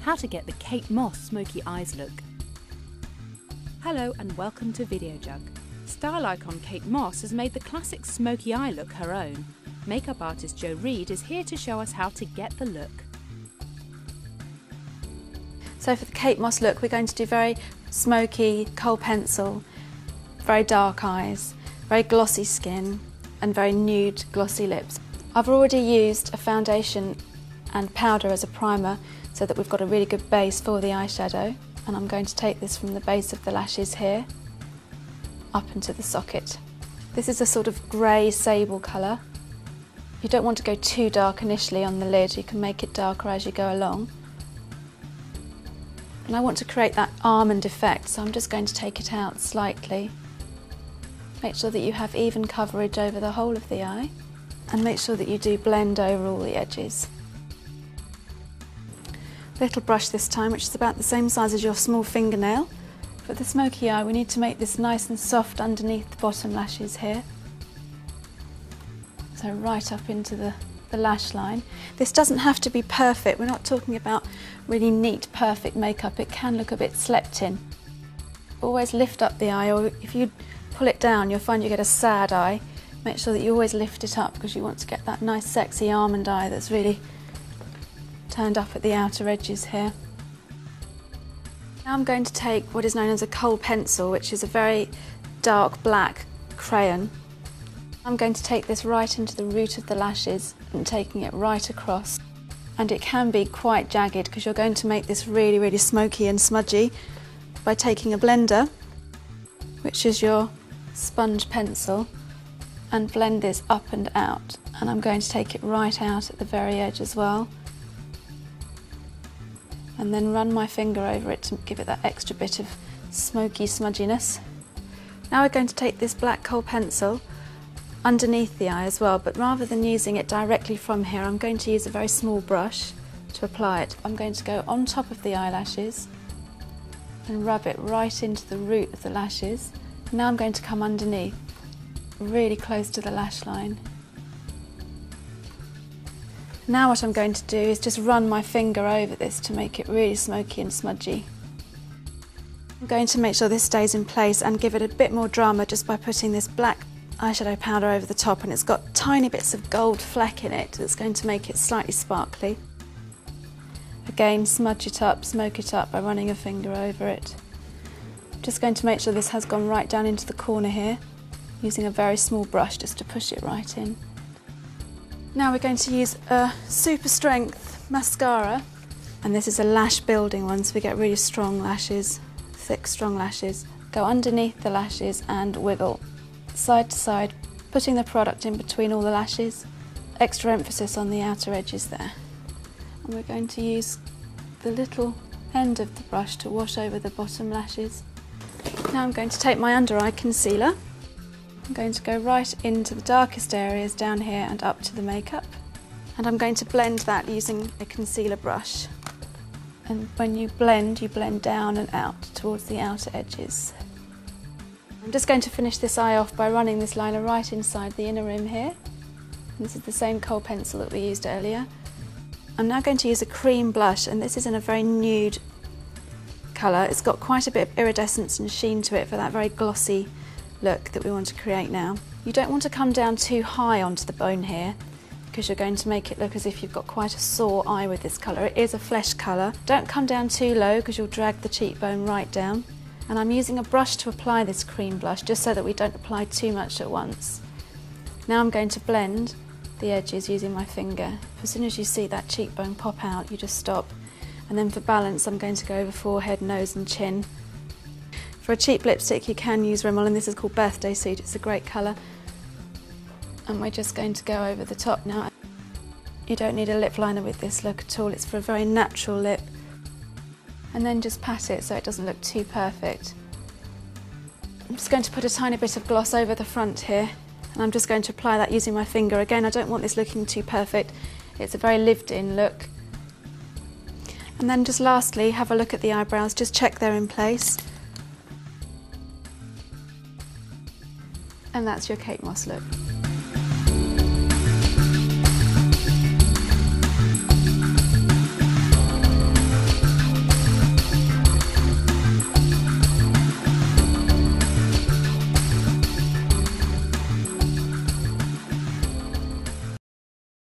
how to get the Kate Moss smoky eyes look. Hello and welcome to Videojug. Style icon Kate Moss has made the classic smoky eye look her own. Makeup artist Jo Reid is here to show us how to get the look. So for the Kate Moss look, we're going to do very smoky, kohl pencil, very dark eyes, very glossy skin and very nude glossy lips. I've already used a foundation and powder as a primer so that we've got a really good base for the eyeshadow, and I'm going to take this from the base of the lashes here up into the socket. This is a sort of grey sable colour. You don't want to go too dark initially on the lid, you can make it darker as you go along. And I want to create that almond effect, so I'm just going to take it out slightly. Make sure that you have even coverage over the whole of the eye, and make sure that you do blend over all the edges. Little brush this time, which is about the same size as your small fingernail. For the smoky eye, we need to make this nice and soft underneath the bottom lashes here. So right up into the lash line. This doesn't have to be perfect, we're not talking about really neat, perfect makeup. It can look a bit slept in. Always lift up the eye, or if you pull it down, you'll find you get a sad eye. Make sure that you always lift it up because you want to get that nice sexy almond eye that's really turned up at the outer edges here. Now I'm going to take what is known as a kohl pencil, which is a very dark black crayon. I'm going to take this right into the root of the lashes and taking it right across. And it can be quite jagged because you're going to make this really, really smoky and smudgy by taking a blender, which is your sponge pencil, and blend this up and out. And I'm going to take it right out at the very edge as well. And then run my finger over it to give it that extra bit of smoky smudginess. Now we're going to take this black kohl pencil underneath the eye as well, but rather than using it directly from here, I'm going to use a very small brush to apply it. I'm going to go on top of the eyelashes and rub it right into the root of the lashes. Now I'm going to come underneath, really close to the lash line. Now what I'm going to do is just run my finger over this to make it really smoky and smudgy. I'm going to make sure this stays in place and give it a bit more drama just by putting this black eyeshadow powder over the top, and it's got tiny bits of gold fleck in it that's going to make it slightly sparkly. Again, smudge it up, smoke it up by running a finger over it. I'm just going to make sure this has gone right down into the corner here, using a very small brush just to push it right in. Now we're going to use a super strength mascara, and this is a lash building one, so we get really strong lashes, thick strong lashes. Go underneath the lashes and wiggle side to side, putting the product in between all the lashes. Extra emphasis on the outer edges there. And we're going to use the little end of the brush to wash over the bottom lashes. Now I'm going to take my under eye concealer. I'm going to go right into the darkest areas down here and up to the makeup. And I'm going to blend that using a concealer brush. And when you blend down and out towards the outer edges. I'm just going to finish this eye off by running this liner right inside the inner rim here. And this is the same kohl pencil that we used earlier. I'm now going to use a cream blush, and this is in a very nude colour. It's got quite a bit of iridescence and sheen to it for that very glossy look that we want to create now. You don't want to come down too high onto the bone here because you're going to make it look as if you've got quite a sore eye with this colour. It is a flesh colour. Don't come down too low because you'll drag the cheekbone right down. And I'm using a brush to apply this cream blush just so that we don't apply too much at once. Now I'm going to blend the edges using my finger. As soon as you see that cheekbone pop out, you just stop. And then for balance, I'm going to go over forehead, nose and chin. For a cheap lipstick, you can use Rimmel, and this is called Birthday Suit. It's a great colour. And we're just going to go over the top now. You don't need a lip liner with this look at all. It's for a very natural lip. And then just pat it so it doesn't look too perfect. I'm just going to put a tiny bit of gloss over the front here, and I'm just going to apply that using my finger. Again, I don't want this looking too perfect. It's a very lived-in look. And then just lastly, have a look at the eyebrows, just check they're in place. And that's your Kate Moss look.